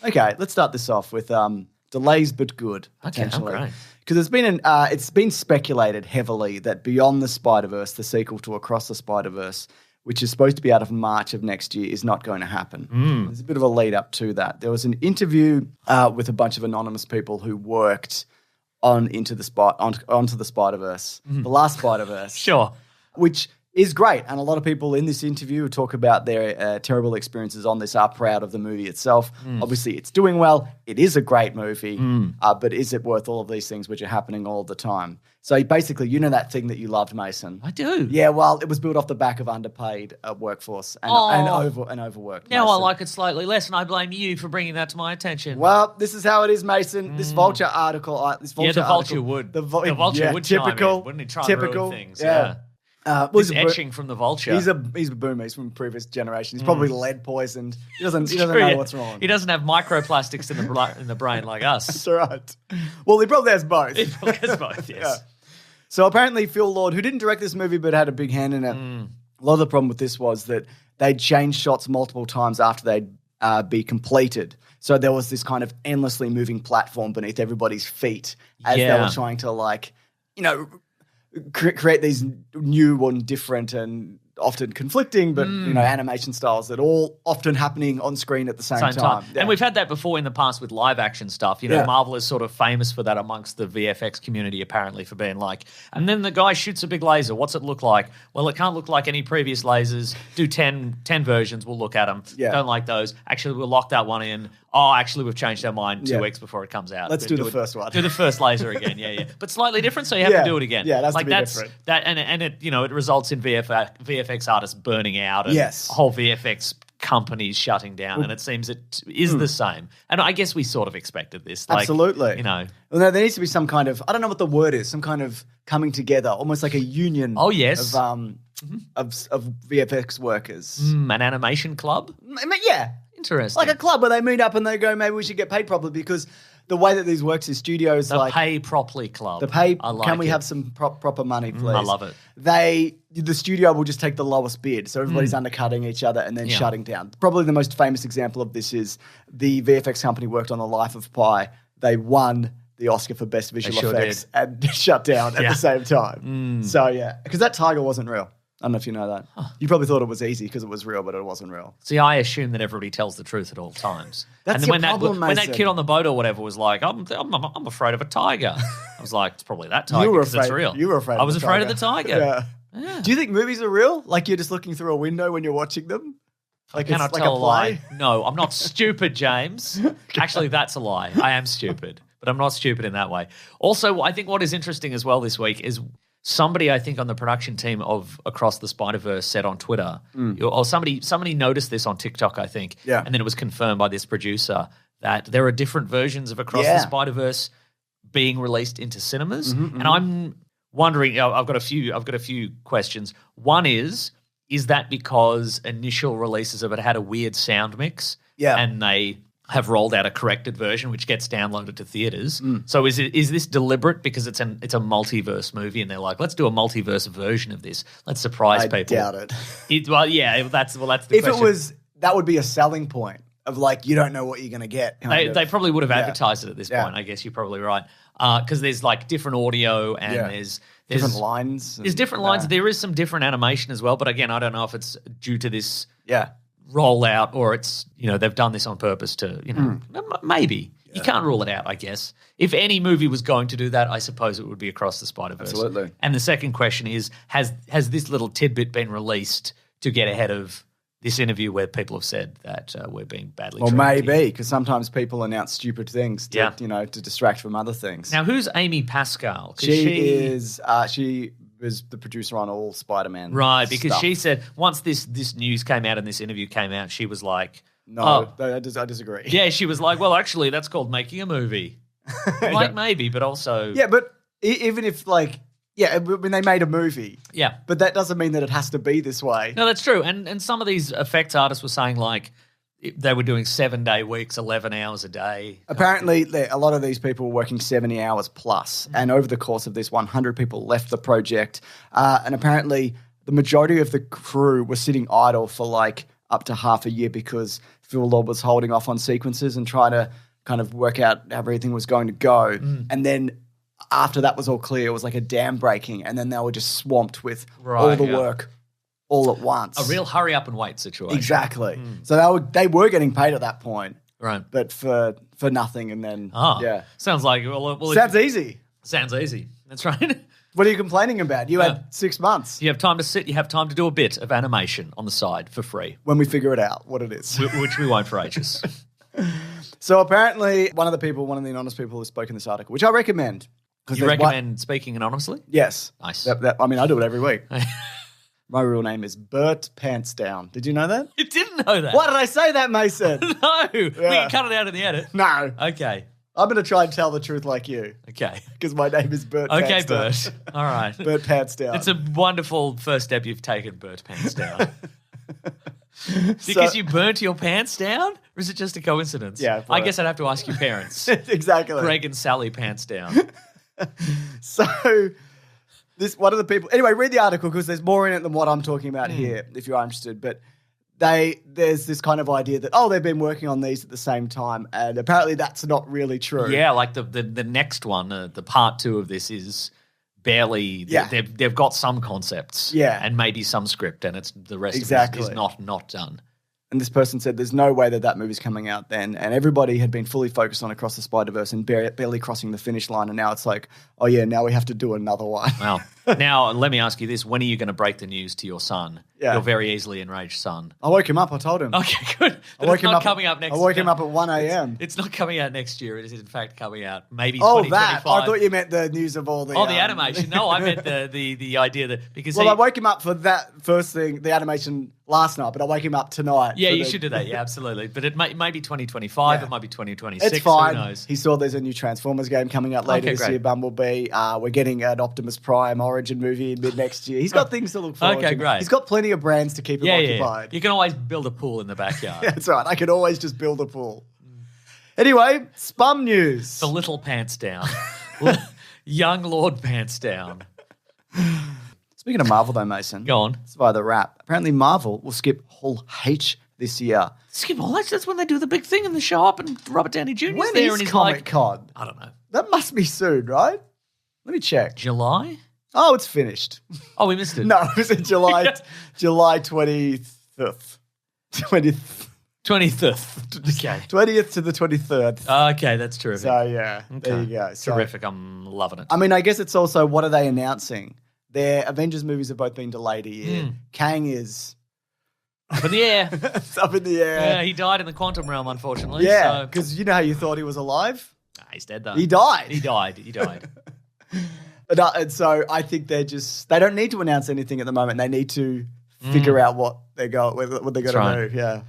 Okay, let's start this off with delays but good, potentially. Okay, Because it's been speculated heavily that Beyond the Spider-Verse, the sequel to Across the Spider-Verse, which is supposed to be out of March of next year, is not going to happen. There's a bit of a lead up to that. There was an interview with a bunch of anonymous people who worked onto the Spider-Verse, the last Spider-Verse. Sure. Which is great. And a lot of people in this interview who talk about their terrible experiences on this are proud of the movie itself. Obviously, it's doing well. It is a great movie. But is it worth all of these things which are happening all the time? So basically, you know that thing that you loved, Mason? I do. Yeah, well, it was built off the back of underpaid workforce and overworked. Now Mason. I like it slightly less, and I blame you for bringing that to my attention. Well, this is how it is, Mason. This Vulture article. The Vulture would. The Vulture would chime in, wouldn't he? Try and ruin things. Yeah. This etching from the Vulture. He's a boomer. He's from a previous generation. He's probably lead poisoned. He doesn't know what's wrong. He doesn't have microplastics in the brain like us. That's right. Well, he probably has both. He probably has both. Yes. Yeah. So apparently, Phil Lord, who didn't direct this movie but had a big hand in it, a lot of the problem with this was that they'd change shots multiple times after they'd be completed. So there was this kind of endlessly moving platform beneath everybody's feet as they were trying to, create these new and different and often conflicting, but animation styles that all often happening on screen at the same time. Yeah. And we've had that before in the past with live action stuff. Marvel is sort of famous for that amongst the VFX community, apparently, for being like, and then the guy shoots a big laser. What's it look like? Well, it can't look like any previous lasers. Do 10 versions. We'll look at them. Yeah. Don't like those. Actually, we'll lock that one in. Oh, actually, we've changed our mind 2 weeks before it comes out. Let's do the first one. Do the first laser again, yeah. But slightly different, so you have to do it again. Yeah, that's different. And it it results in VFX artists burning out and whole VFX companies shutting down, and it seems it is the same. And I guess we sort of expected this. Absolutely. Well, no, there needs to be some kind of, I don't know what the word is, some kind of coming together, almost like a union of VFX workers. An animation club? Yeah. Interesting. Like a club where they meet up and they go, maybe we should get paid properly, because the way that these works is studios the Pay Properly Club. Can we have some proper money, please? I love it. The studio will just take the lowest bid, so everybody's undercutting each other and then shutting down. Probably the most famous example of this is the VFX company worked on The Life of Pi. They won the Oscar for Best Visual Effects and shut down at the same time. So, because that tiger wasn't real. I don't know if you know that. Huh. You probably thought it was easy because it was real, but it wasn't real. See, I assume that everybody tells the truth at all times. That's and your problem, when that kid on the boat or whatever was like, I'm afraid of a tiger. I was like, it's probably that tiger because it's real. You were afraid I was afraid of the tiger. Yeah. Do you think movies are real? Like you're just looking through a window when you're watching them? Like I cannot tell a lie. No, I'm not stupid, James. Actually, that's a lie. I am stupid, but I'm not stupid in that way. Also, I think what is interesting as well this week is somebody, I think, on the production team of Across the Spider-Verse said on Twitter, or somebody noticed this on TikTok, I think, and then it was confirmed by this producer that there are different versions of Across the Spider-Verse being released into cinemas, and I'm wondering. I've got a few questions. One is that because initial releases of it had a weird sound mix, and they have rolled out a corrected version which gets downloaded to theaters. So is this deliberate because it's a multiverse movie and they're like, let's do a multiverse version of this. Let's surprise people. I doubt it. That's the if question. It was, that would be a selling point of like, you don't know what you're going to get. They probably would have advertised it at this point. I guess you're probably right. Because there's like different audio and there's different lines. There's different lines. There is some different animation as well. But again, I don't know if it's due to this rollout or it's, they've done this on purpose to, maybe. You can't rule it out, I guess. If any movie was going to do that, I suppose it would be Across the Spider-Verse. Absolutely. And the second question is, has this little tidbit been released to get ahead of this interview where people have said that we're being badly treated? Well, maybe, because sometimes people announce stupid things to distract from other things. Now, who's Amy Pascal? She was the producer on all Spider-Man Right, because stuff. she said once this news came out and this interview came out, she was like, No, I disagree. Yeah, she was like, well, actually, that's called making a movie. Maybe, but also... Yeah, but even if when they made a movie. Yeah. But that doesn't mean that it has to be this way. No, that's true. And some of these effects artists were saying like they were doing 7-day weeks, 11 hours a day. Apparently, a lot of these people were working 70 hours plus. And over the course of this, 100 people left the project. And apparently, the majority of the crew were sitting idle for up to half a year because Phil Lord was holding off on sequences and trying to kind of work out how everything was going to go. And then after that was all clear, it was like a dam breaking, and then they were just swamped with all the work all at once. A real hurry up and wait situation. Exactly. So they were getting paid at that point. Right. But for nothing, and then sounds like sounds easy. Sounds easy. That's right. What are you complaining about? You had 6 months. You have time to sit. You have time to do a bit of animation on the side for free when we figure it out what it is, which we won't for ages. So apparently, one of the anonymous people who spoke in this article, which I recommend. You recommend speaking anonymously? Yes. Nice. I mean, I do it every week. My real name is Bert Pantsdown. Did you know that? You didn't know that. Why did I say that, Mason? No. We can cut it out in the edit. No. Okay. I'm going to try and tell the truth like you. Okay. Because my name is Bert Okay, Pantsdown. Bert. All right. Bert Pantsdown. It's a wonderful first step you've taken, Bert Pantsdown. Because you burnt your pants down? Or is it just a coincidence? Yeah. I guess I'd have to ask your parents. Exactly. Greg and Sally Pants Down. So... one of the people... Anyway, read the article because there's more in it than what I'm talking about here, if you're interested. But there's this kind of idea that, they've been working on these at the same time, and apparently that's not really true. Yeah, like the next one, the part 2 of this is barely... Yeah. They've got some concepts. Yeah. And maybe some script, and the rest exactly. of it is not done. And this person said there's no way that movie's coming out then. And everybody had been fully focused on Across the Spider-Verse and barely crossing the finish line. And now it's like, oh, yeah, now we have to do another one. Wow. Now, let me ask you this. When are you going to break the news to your son? Yeah. Your very easily enraged son. I woke him up. I told him. Okay, good. I woke him up coming up next I woke him up at 1 a.m. It's not coming out next year. It is, in fact, coming out maybe Oh, 2025. that. I thought you meant the news of all the... the animation. No, I meant the idea that... because I woke him up for that first thing, the animation last night, but I wake him up tonight. Yeah, you should do that. Yeah, absolutely. But it may be 2025. Yeah. It might be 2026. It's fine. Who knows? He saw there's a new Transformers game coming out later this year, Bumblebee. We're getting an Optimus Prime Origin movie in mid-next year. He's got things to look forward to. Okay, great. He's got plenty of brands to keep him occupied. You can always build a pool in the backyard. That's right. I can always just build a pool. Anyway, SPUMM news. The little Pants Down. Young Lord Pants Down. Speaking of Marvel, though, Mason. Go on. It's via the wrap. Apparently, Marvel will skip Hall H this year. Skip Hall H? That's when they do the big thing and they show up and Robert Downey Jr. When there is and he's Comic-Con? I don't know. That must be soon, right? Let me check. July? Oh, it's finished. Oh, we missed it. No, it was in July 25th. 20th. 25th. Okay. 20th to the 23rd. Okay, that's terrific. So, yeah, there you go. So, Terrific. I'm loving it. I mean, I guess it's also, what are they announcing? Their Avengers movies have both been delayed a year. Kang is... Up in the air. It's up in the air. Yeah, he died in the quantum realm, unfortunately. Yeah, because you know how you thought he was alive? Nah, he's dead, though. He died. He died. And so I think they don't need to announce anything at the moment. They need to figure out what they're going to do. Yeah.